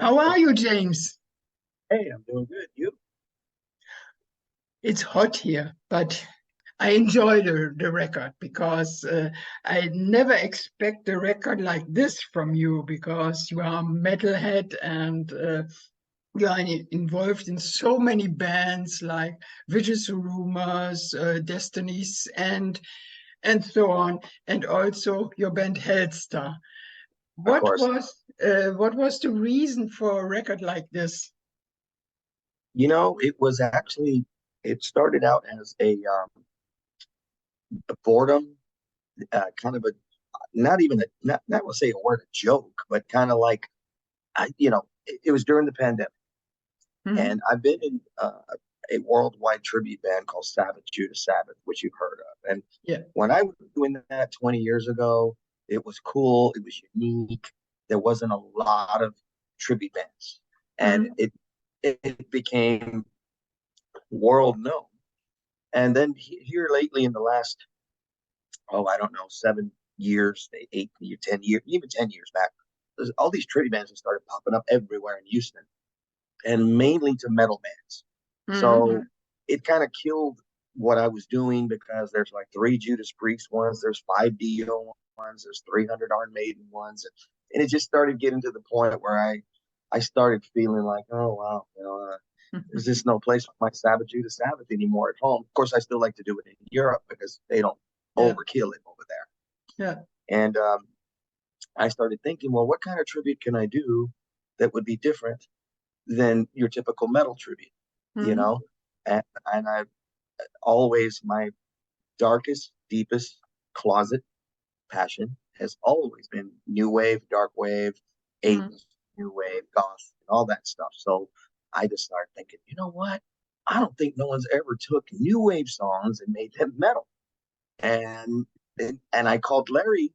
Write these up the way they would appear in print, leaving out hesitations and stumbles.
How are you, James? Hey, I'm doing good. You? It's hot here, but I enjoy the record because I never expect a record like this from you because you are a metalhead and you are involved in so many bands like Vicious Rumors, Destinies, and so on, and also your band HELSTAR. Of What course. was the reason for a record like this? It was actually, it started out as a boredom, kind of a, not even a, not to say a word, a joke, but kind of like, it was during the pandemic. Mhm. And I've been in a worldwide tribute band called Sabbath Judas Sabbath, which you've heard of. And Yeah. when I was doing that 20 years ago, it was cool. It was unique. There wasn't a lot of tribute bands. And Mhm. it became world known. And then here lately in the last, I don't know, 7 years, 8, 10 years, even 10 years back, there's all these tribute bands have started popping up everywhere in Houston and mainly to metal bands. So Mhm. it kind of killed what I was doing because there's like three Judas Priest ones, there's five Dio ones, there's 300 Iron Maiden ones. And it just started getting to the point where I started feeling like, oh, wow, there's just no place for my Sabbath Judas Sabbath anymore at home. Of course, I still like to do it in Europe because they don't Yeah. overkill it over there. Yeah. And I started thinking, well, what kind of tribute can I do that would be different than your typical metal tribute, you Mhm. know? And I always, my darkest, deepest closet passion has always been new wave, dark wave, Mhm. 80s, new wave, goth, and all that stuff. So I just started thinking, you know what? I don't think no one's ever took new wave songs and made them metal. And and I called Larry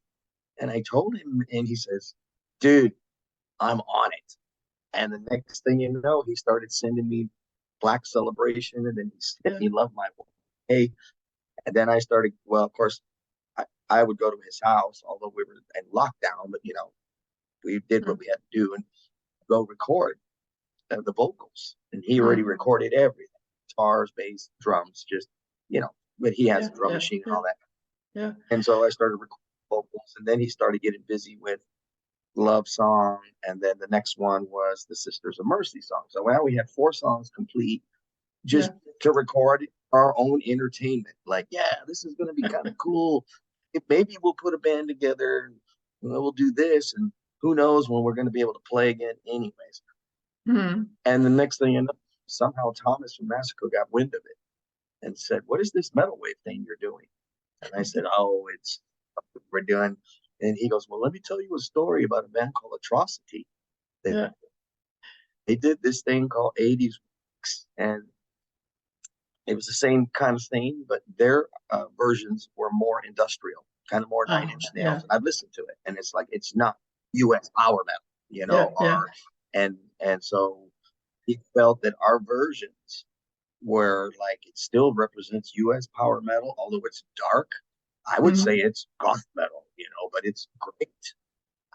and I told him, and he says, dude, I'm on it. And the next thing you know, he started sending me Black Celebration, and then he sent Yeah. me Love My Way. And then I started, well, of course, I would go to his house, although we were in lockdown, but we did what Mhm. we had to do and go record the vocals. And he already Mhm. recorded everything, guitars, bass, drums, just, but he has Yeah. a drum Yeah. machine and Yeah. all that. Yeah. And so I started recording vocals, and then he started getting busy with Love Song, and then the next one was the Sisters of Mercy song. So now we had 4 songs complete just Yeah. to record our own entertainment. Like, yeah, this is going to be kind of cool. If maybe we'll put a band together and we'll do this, and who knows when we're going to be able to play again, anyways. Mhm. And the next thing you know, somehow Thomas from Massacre got wind of it and said, "What is this metal wave thing you're doing?" And I said, "Oh, it's what we're doing." And he goes, "Well, let me tell you a story about a band called Atrocity. They Yeah. they did this thing called 80s Weeks, and it was the same kind of thing, but their versions were more industrial, kind of more Nine Ah, Inch Nails. yeah. And I've listened to it, and it's like it's not U.S. power metal, Yeah. Yeah. and so he felt that our versions were like it still represents U.S. power metal, although it's dark. I would say Mhm. it's goth metal, but it's great.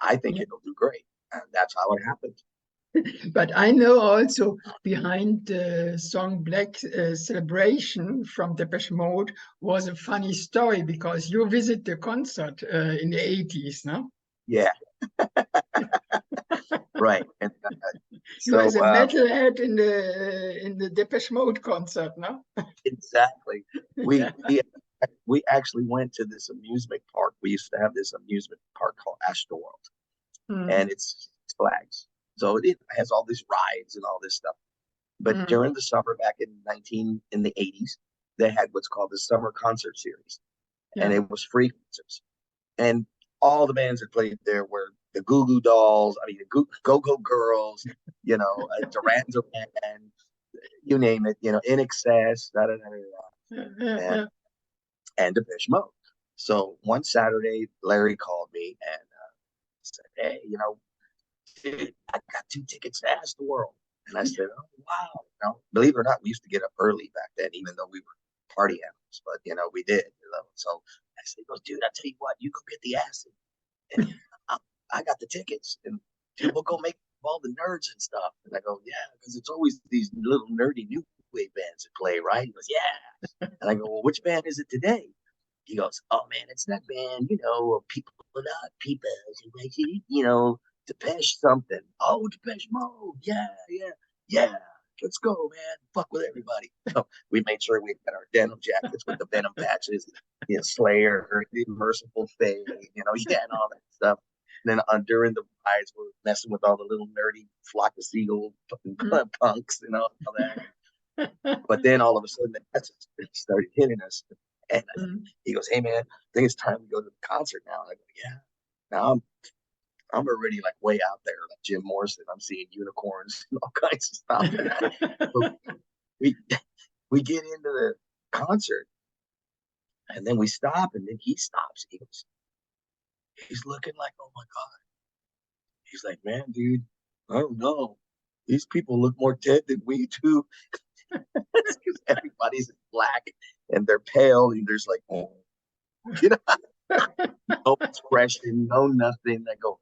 I think Yeah. it'll do great, and that's how it happened. But I know also behind the song Black Celebration from Depeche Mode was a funny story because you visit the concert in the 80s, no? Yeah, right. And You was so a metalhead in the Depeche Mode concert, no? exactly, we Yeah. we we actually went to this amusement park. We used to have this amusement park called Astroworld, Mm, and it's Six Flags. So it has all these rides and all this stuff. But mm, during the summer, back in the 80s, they had what's called the summer concert series, and yeah. it was free concerts. And all the bands that played there were the Goo Goo Dolls, I mean the Go Go Girls, Duran Duran, you name it, In Excess, da da da Yeah, da, yeah, and Depeche Mode. So one Saturday, Larry called me and said, "Hey, dude, I got 2 tickets to Astroworld." And I said, "Oh wow!" Believe it or not, we used to get up early back then, even though we were party animals. But we did. So I said, "He goes, dude, I tell you what, you go get the acid, and I, I got the tickets, and dude, we'll go make all the nerds and stuff. And I go, yeah, because it's always these little nerdy new wave bands that play, right? He goes, yeah. And I go, well, which band is it today? He goes, oh man, it's that band, people not people, Depeche something. Oh, Depeche Mode. Yeah, yeah, yeah. Let's go, man. Fuck with everybody. So we made sure we had our denim jackets with the venom patches, Slayer, the Merciful Fate, and all that stuff. And then during the rides, we're messing with all the little nerdy flock of seagull punks and all that. But then all of a sudden, that started hitting us. And he goes, hey, man, I think it's time to go to the concert now. And I go, yeah. Now I'm already like way out there, like Jim Morrison. I'm seeing unicorns and all kinds of stuff. So we get into the concert, and then we stop, and then he stops. He's looking like, oh my God. He's like, man, dude, I don't know. These people look more dead than we do. Because everybody's in black and they're pale, and there's like, no expression, no nothing. I go,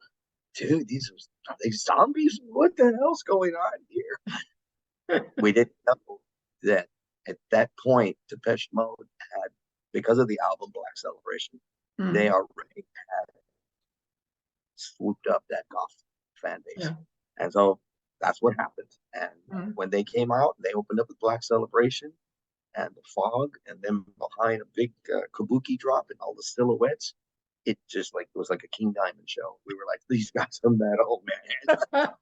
dude, are they zombies? What the hell's going on here? We didn't know that at that point, Depeche Mode had, because of the album Black Celebration, they already had swooped up that goth fan base. Yeah. And so that's what happened. And when they came out, they opened up with Black Celebration and the fog, and then behind a big kabuki drop and all the silhouettes, it just like it was like a King Diamond show. We were like, these guys are metal, man.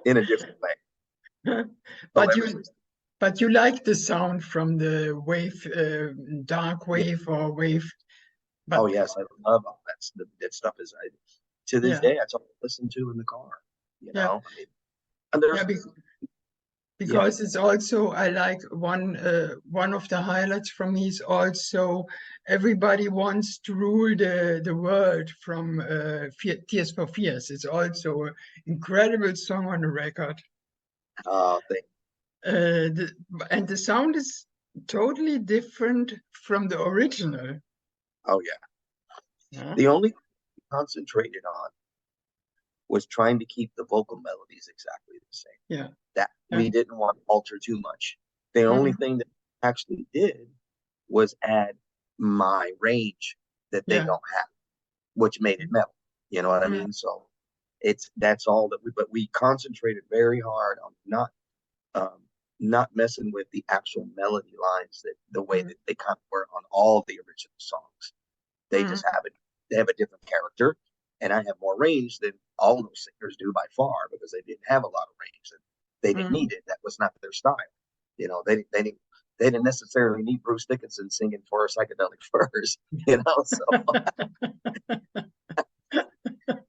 In a different way. But you like the sound from the wave, dark wave or wave. But, oh yes, I love all that stuff. To this day, I listen to in the car. Because it's also, I like one of the highlights from me is also Everybody Wants to Rule the World from Tears for Fears. It's also an incredible song on the record. Oh, thank you. And the sound is totally different from the original. Oh yeah. The only thing we concentrated on was trying to keep the vocal melodies exactly the same. Yeah. That we didn't want to alter too much. The only thing that we actually did was add my range that they don't have, which made it metal. You know what I mean? So that's all that but we concentrated very hard on not messing with the actual melody lines that the way that they kind of were on all the original songs. They just they have a different character, and I have more range than all those singers do by far, because they didn't have a lot of range and they didn't need it. That was not their style. They didn't necessarily need Bruce Dickinson singing for a psychedelic furs, so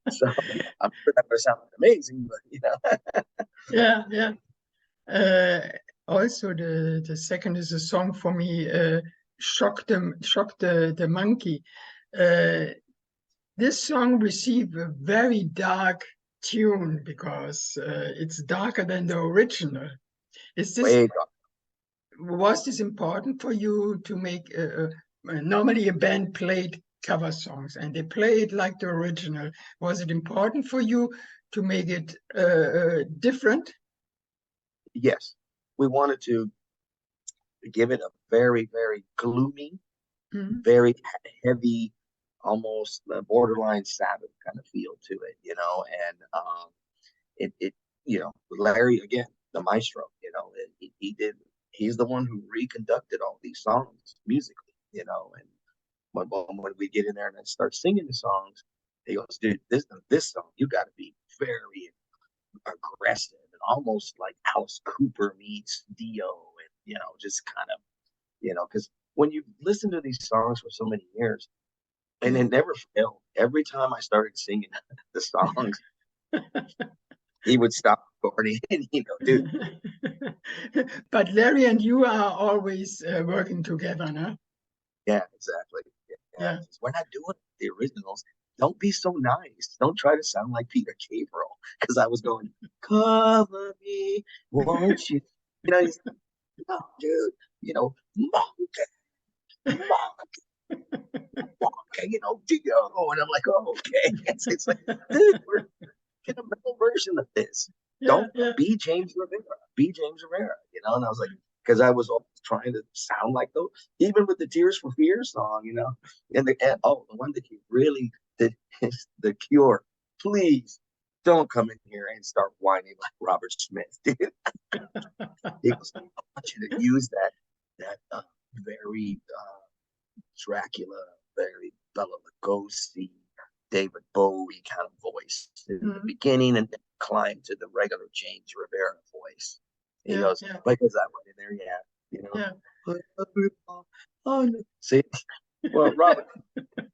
so I'm sure that would sound amazing, but yeah. Also the second is a song for me, Shock the Monkey. This song received a very dark tune because it's darker than the original. Was this important for you to make? Normally a band played cover songs and they play it like the original. Was it important for you to make it different? Yes, we wanted to give it a very, very gloomy, very heavy, almost borderline Sabbath kind of feel to it, and Larry, again, the maestro, he's the one who reconducted all these songs musically, and when we get in there and start singing the songs, he goes, dude, this song, you got to be very aggressive and almost like Alice Cooper meets Dio, and just kind of, because when you listen to these songs for so many years, and it never failed. Every time I started singing the songs, he would stop recording and he'd go, dude. But Larry and you are always working together, no? Yeah, exactly. Yeah. We're not doing the originals. Don't be so nice. Don't try to sound like Peter Gabriel. Because I was going, cover me, won't you? He's like, no, dude, monkey. Okay, Dio, and I'm like, oh, okay. It's like, dude, get a metal version of this. Yeah, Don't yeah. be James Rivera. Be James Rivera. You know, and I was like, because I was always trying to sound like those, even with the Tears for Fears song, you know, and the one that he really did is The Cure. Please don't come in here and start whining like Robert Smith, dude. It was, I want you to use that very Dracula, very Bela Lugosi, David Bowie kind of voice in the beginning, and then climb to the regular James Rivera voice. He goes, because that one in there, you know. Oh, no. See, well, Robert,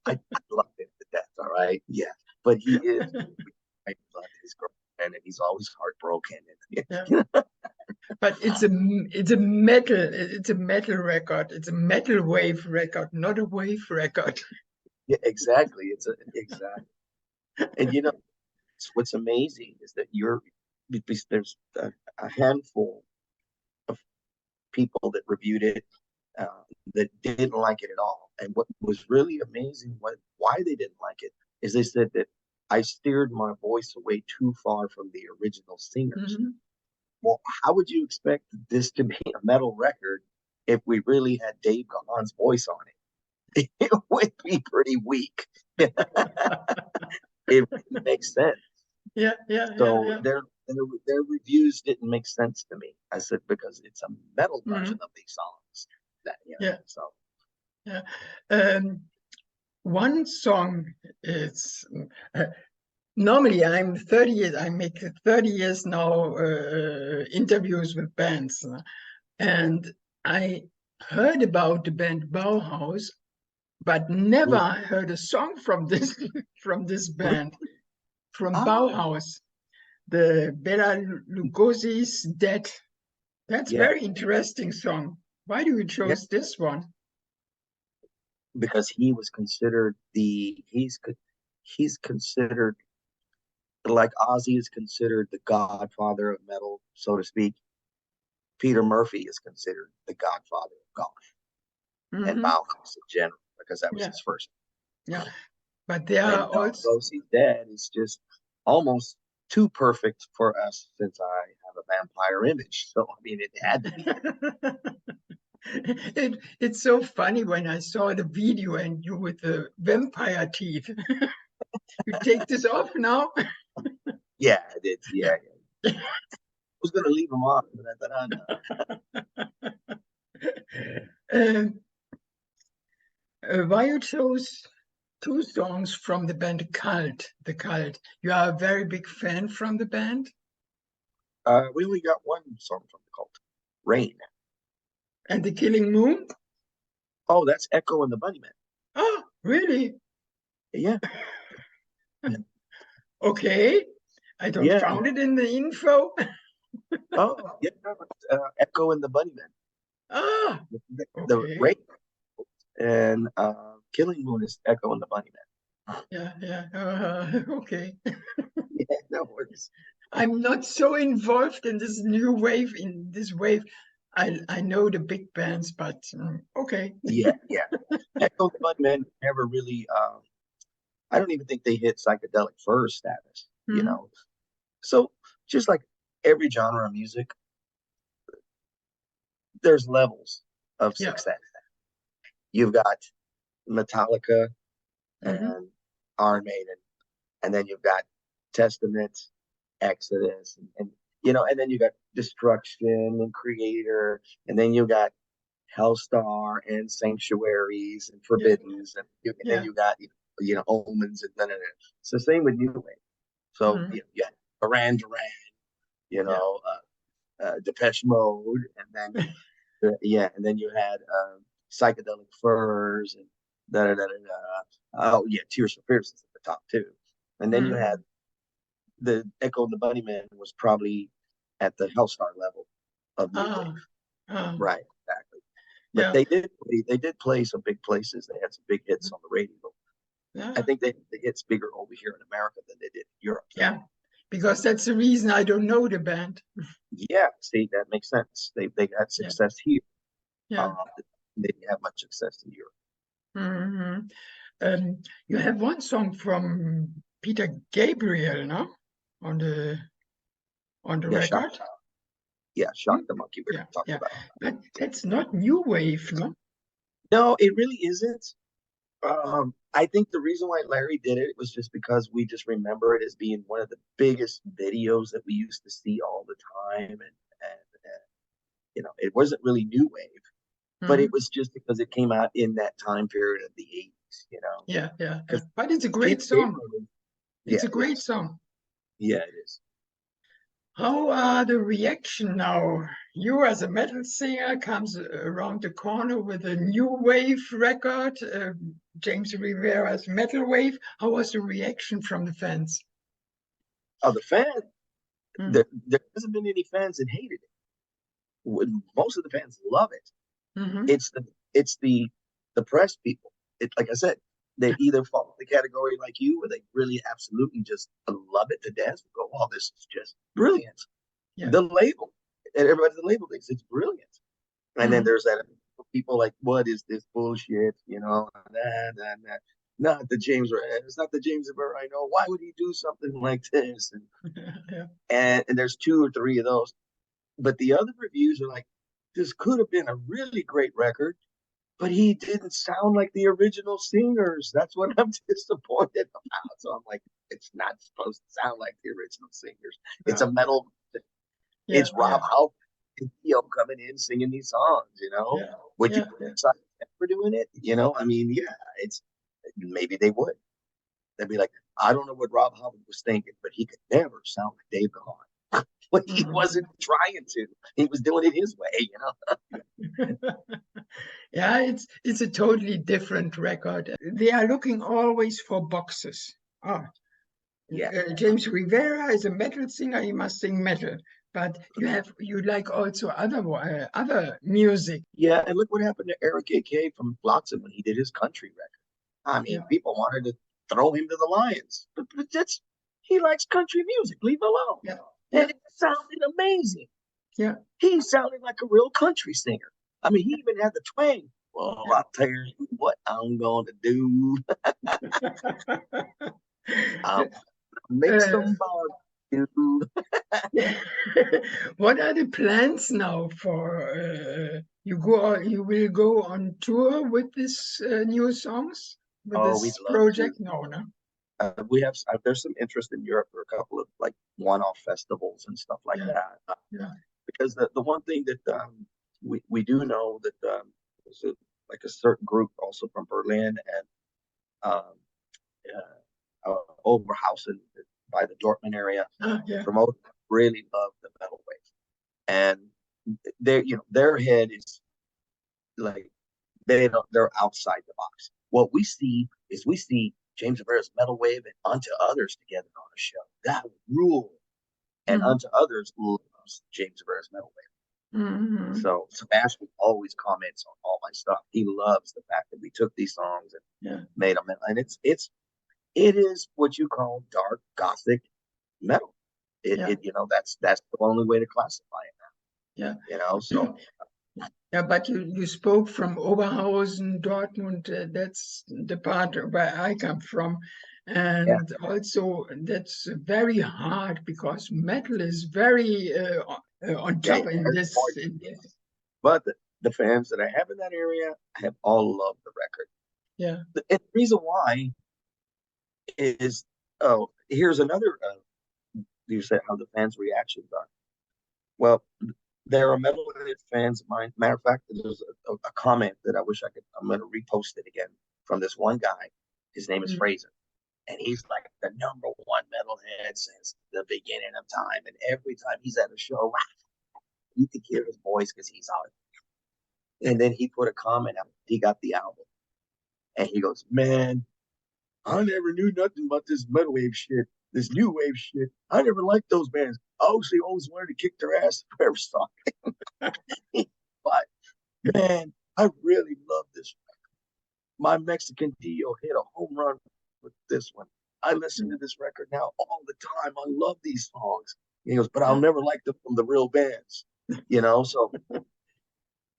I love him to death, all right? Yeah, but he is, I love his girlfriend, and he's always heartbroken. And, But it's a metal record. It's a metal wave record, not a wave record. Yeah, exactly. Exactly. And you know, what's amazing is that there's a handful of people that reviewed it that didn't like it at all. And what was really amazing, why they didn't like it, is they said that I steered my voice away too far from the original singers. Well, how would you expect this to be a metal record if we really had Dave Gahan's voice on it? It would be pretty weak. It makes sense. Yeah. So their reviews didn't make sense to me. I said, because it's a metal version of these songs. One song is normally I'm 30 years. I make 30 years now interviews with bands, and I heard about the band Bauhaus, but never heard a song from this band, from Bauhaus. The Bela Lugosi's Dead. That's very interesting song. Why do you chose this one? Because he was considered he's considered, like Ozzy is considered the godfather of metal, so to speak. Peter Murphy is considered the godfather of goth and Bauhaus in general, because that was his first. Yeah, but they are also Lugosi's Dead is just almost too perfect for us, since I have a vampire image. So I mean, it had to be. It's so funny when I saw the video and you with the vampire teeth. You take this off now? Yeah, I did. Yeah. I was going to leave them on, but I thought, oh, no. Why you chose two songs from the band Cult? The Cult. You are a very big fan from the band? We only got one song from the Cult, Rain. And The Killing Moon? Oh, that's Echo and the Bunnymen. Oh, really? Yeah. Okay. I don't found it in the info. Oh, yeah. Echo and the Bunnymen. Ah, The Rain and Killing Moon is Echo and the Bunnymen. Yeah. Okay. Yeah, no worries. I'm not so involved in this new wave, in this wave. I know the big bands, but okay. Yeah. Echo and the Bunnymen never really, I don't even think they hit psychedelic first status, you know. So just like every genre of music, there's levels of success. You've got Metallica and Iron Maiden, and then you've got Testament, Exodus, and you know, and then you got Destruction and Creator, and then you got Hellstar and Sanctuaries and Forbiddens, and then you got Omens, and then it's the same with New Wave. So you got Duran Duran, Depeche Mode, and then and then you had Psychedelic Furs and oh yeah, Tears for Fears is at the top too, and then you had the Echo and the Bunnymen was probably at the Hellstar level of New Wave. Right, exactly. But they did play some big places. They had some big hits on the radio. I think the hits bigger over here in America than they did in Europe. Yeah, because that's the reason I don't know the band. Yeah, see, that makes sense. They had success here. Yeah. They didn't have much success in Europe. You have one song from Peter Gabriel, no? on the Yeah, record. Shock the Monkey we Yeah, talked yeah. about. But that's not new wave, no? No, it really isn't. I think the reason why Larry did it was just because we just remember it as being one of the biggest videos that we used to see all the time, and you know, it wasn't really new wave, but it was just because it came out in that time period of the 80s, you know. Yeah, yeah. Because But it's a great song. yeah, It's a it great is. song. Yeah, it is. How are the reaction now? You as a metal singer comes around the corner with a new wave record, James Rivera's Metal Wave. How was the reaction from the fans? Oh, the fan. Mm. There hasn't been any fans that hated it. Most of the fans love it. Mm-hmm. It's the press people. It, like I said, they either fall in the category like you, or they really absolutely just love it to death. Go, oh, this is just brilliant. Yeah. The label, and everybody at the label thinks it's brilliant. And then there's that people like, what is this bullshit? You know, nah. Not the James. It's not the James Rivera I know. Why would he do something like this? Yeah. And there's two or three of those. But the other reviews are like, this could have been a really great record, but he didn't sound like the original singers. That's what I'm disappointed about. So I'm like, it's not supposed to sound like the original singers. It's a metal. Yeah, It's Rob Halford and Theo coming in singing these songs. You know, yeah, would you yeah, criticize them for doing it? You know, I mean, yeah, it's maybe they would. They'd be like, I don't know what Rob Halford was thinking, but he could never sound like Dave Gahan. But he wasn't trying to. He was doing it his way, you know. Yeah, it's a totally different record. They are looking always for boxes. Ah, Yeah. James Rivera is a metal singer. He must sing metal. But you like also other music. Yeah, and look what happened to Eric A.K. from Flotsam when he did his country record. I mean, Yeah, people wanted to throw him to the lions, but that's he likes country music. Leave him alone. yeah, yeah, And it sounded amazing. yeah. He sounded like a real country singer. I mean, he even had the twang. Well, I'll tell you what I'm going to do. I'll make some barbecue. What are the plans now for you will go on tour with this new songs with Oh, we'd this love to. project? No, no. We have there's some interest in Europe for a couple of like one-off festivals and stuff like Yeah, that. yeah. Because the one thing that we do know that there's like a certain group also from Berlin and um, Oberhausen by the Dortmund area Yeah. promote really love the metal wave, and their head is like they're outside the box. What we see is we see James Rivera's Metal Wave and Unto Others together on a show. That would rule. And Mm-hmm. Unto Others loves James Rivera's Metal Wave. Mm-hmm. So Sebastian always comments on all my stuff. He loves the fact that we took these songs and made them, and it is what you call dark gothic metal. It that's the only way to classify it now. Yeah. You know, so Yeah, but you spoke from Oberhausen, Dortmund. That's the part where I come from. yeah, And also, that's very hard because metal is very on yeah, top in very this. important. But the fans that I have in that area have all loved the record. Yeah. The reason why is, oh, here's another. You said how the fans' reactions are. Well, there are metalhead fans of mine. Matter of fact, there's a comment that I wish I could. I'm going to repost it again from this one guy. His name is Fraser, and he's like the number one metalhead since the beginning of time. And every time he's at a show, you can hear his voice because he's out. And then he put a comment out. He got the album, and he goes, "Man, I never knew nothing about this metal wave shit, this new wave shit. I never liked those bands. I always wanted to kick their ass for every song. But man, I really love this. My Mexican Dio hit a home run with this one. I listen to this record now all the time. I love these songs." He goes, "But I'll never like them from the real bands." You know, so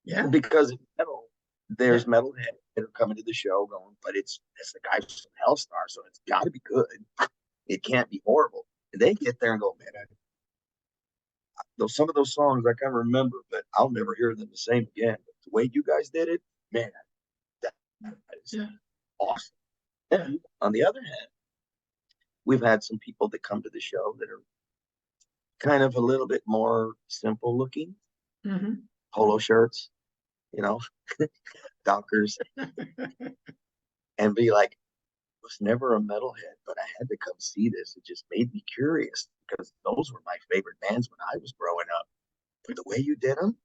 Yeah. because in metal, there's metalhead that are coming to the show going, but it's the guy from HELSTAR, so it's got to be good. It can't be horrible. And they get there and go, man, some of those songs I can't remember, but I'll never hear them the same again. But the way you guys did it, man, that is awesome. And on the other hand, we've had some people that come to the show that are kind of a little bit more simple looking, polo shirts, you know, Dockers, and be like, I was never a metalhead, but I had to come see this. It just made me curious because those were my favorite bands when I was growing up. But the way you did them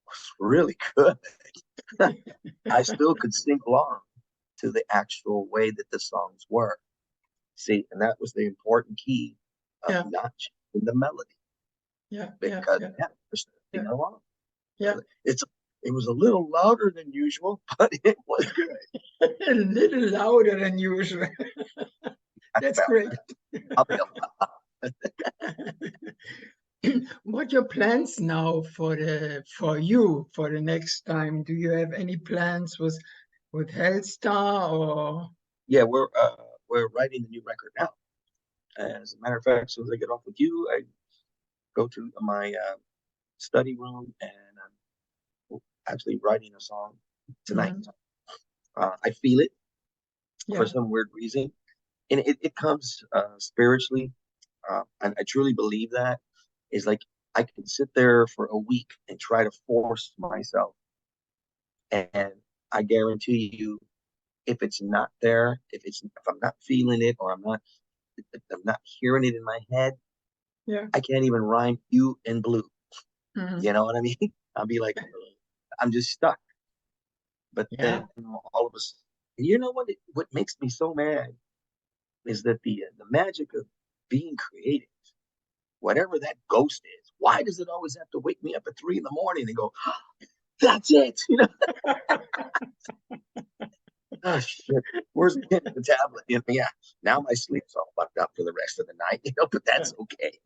was really good. I still could sing along to the actual way that the songs were. See, and that was the important key of not changing the melody. Because there's nothing wrong. It was a little louder than usual, but it was good. A little louder than usual. That's great. What are your plans now for you for the next time? Do you have any plans with HELSTAR or? Yeah, we're writing a new record now. As a matter of fact, as soon as I get off with you, I go to my study room and I'm actually writing a song tonight. I feel it for some weird reason, and it comes spiritually, and I truly believe that is like I can sit there for a week and try to force myself, and I guarantee you, if it's not there, if I'm not feeling it or I'm not hearing it in my head, I can't even rhyme you and blue. You know what I mean? I'll be like, I'm just stuck. But then all of a sudden, and you know what makes me so mad is that the magic of being creative, whatever that ghost is, why does it always have to wake me up at 3 a.m. and go, oh, that's it? You know? Oh shit! Where's the tablet? You know, now my sleep's all fucked up for the rest of the night. You know, but that's okay.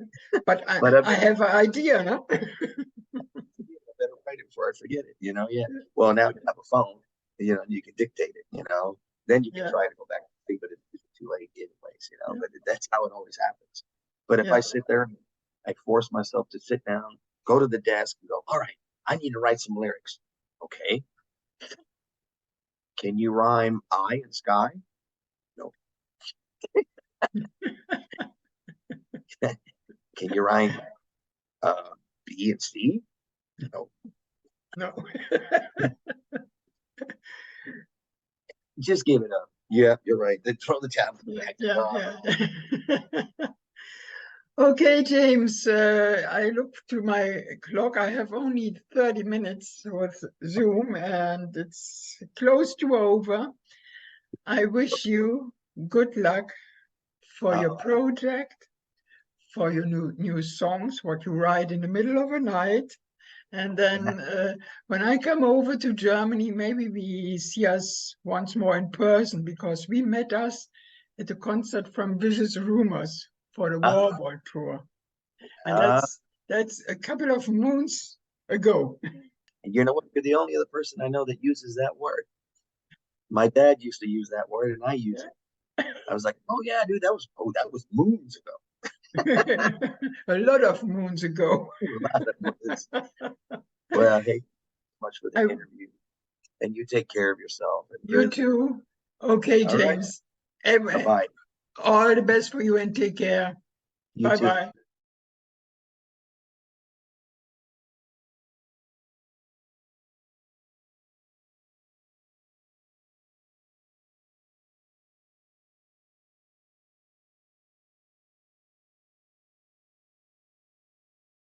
But I have an idea, no? I better write it before I forget it. You know, Well, now you have a phone. You know, you can dictate it. You know, then you can try to go back to sleep, but it's too late anyways. You know, but that's how it always happens. But if I sit there and I force myself to sit down, go to the desk, and go, all right, I need to write some lyrics. Okay. Can you rhyme I and sky? No. Can you rhyme B and C? No. No. Just give it up. Yeah, you're right. Then throw the tablet back. Okay, James, I look to my clock. I have only 30 minutes with Zoom and it's close to over. I wish you good luck for your project, for your new songs, what you write in the middle of the night. And then when I come over to Germany, maybe we see us once more in person because we met us at a concert from Vicious Rumors for the Warboy tour. And that's a couple of moons ago. And you know what? You're the only other person I know that uses that word. My dad used to use that word and I use it. I was like, oh yeah, dude, that was moons ago. A lot of moons ago. Well, hey, much for the interview. And you take care of yourself. And you too. Okay, James. Right. Bye-bye. All the best for you and take care. Bye-bye.